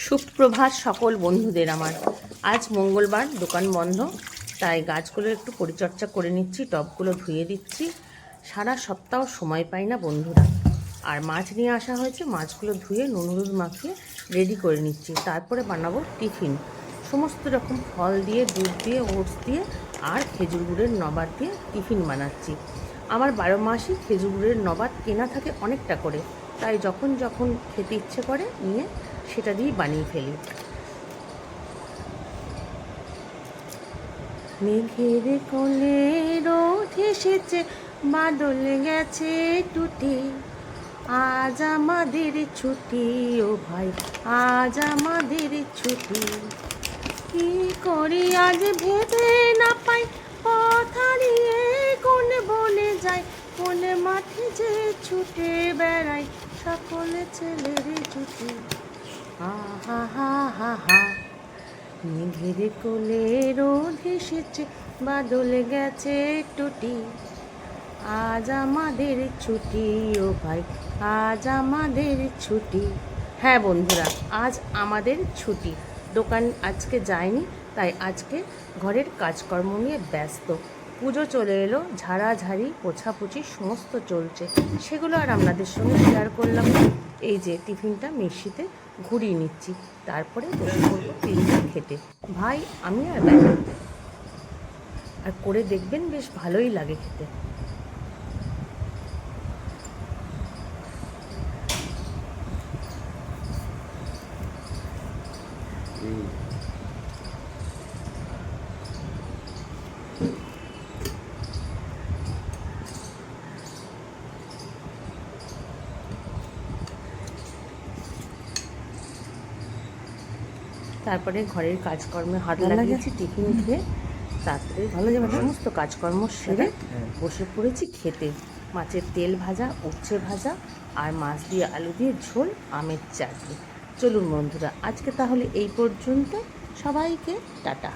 সুপ্রভাত সকল বন্ধুদের আমার। আজ মঙ্গলবার, দোকান বন্ধ, তাই গাছগুলো একটু পরিচর্যা করে নিচ্ছি, টবগুলো ধুয়ে দিচ্ছি। সারা সপ্তাহ সময় পাই না বন্ধুরা। আর মাছ নিয়ে আসা হয়েছে, মাছগুলো ধুয়ে নুন হলুদ মাখিয়ে রেডি করে নিচ্ছি। তারপরে বানাবো টিফিন, সমস্ত রকম ফল দিয়ে, দুধ দিয়ে, ওটস দিয়ে আর খেজুর গুড়ের নবাত দিয়ে টিফিন বানাচ্ছি। আমার 12 মাসই খেজুর গুড়ের নবাত কেনা থাকে অনেকটা করে, তাই যখন যখন খেতে ইচ্ছে করে নিয়ে সেটা দিয়েই বানিয়ে ফেলি। মেঘের কোলে রোদ এসেছে, বাদল গেছে টুটি, আজ আমাদের ছুটি, ও ভাই আজ আমাদের ছুটি। কি করি আজ ভেবে না পাই, পথ হারিয়ে কোন বনে যাই, কোন মাঠে যে ছুটে বেড়াই, সকলে ছেলের ছুটি। হা হা হা হা হা। মেঘের কোলে রোদ এসেছে, বাদল গেছে টুটি, আজ আমাদের ছুটি, ও ভাই আজ আমাদের ছুটি। হ্যাঁ বন্ধুরা, আজ আমাদের ছুটি। দোকান আজকে যায়নি, তাই আজকে ঘরের কাজকর্ম নিয়ে ব্যস্ত। পুজো চলে এলো, ঝাড়াঝাড়ি পোছাপুছি সমস্ত চলছে, সেগুলো আর আপনাদের সঙ্গে শেয়ার করলাম না। এই যে টিফিনটা মিক্সিতে ঘুরিয়ে নিচ্ছি, তারপরে বসে পড়বো টিফিনটা খেতে, ভাই আমি আর বেলা। আর করে দেখবেন, বেশ ভালোই লাগে খেতে। তারপরে ঘরের কাজকর্মে হাত লাগিয়েছি, টিফিন খেয়ে তারপরে সমস্ত কাজকর্ম সেরে বসে পড়েছি খেতে। মাছের তেল ভাজা, উচ্ছে ভাজা আর মাছ দিয়ে আলু দিয়ে ঝোল, আমের চাটনি। চলুন বন্ধুরা, আজকে তাহলে এই পর্যন্ত। সবাইকে টাটা।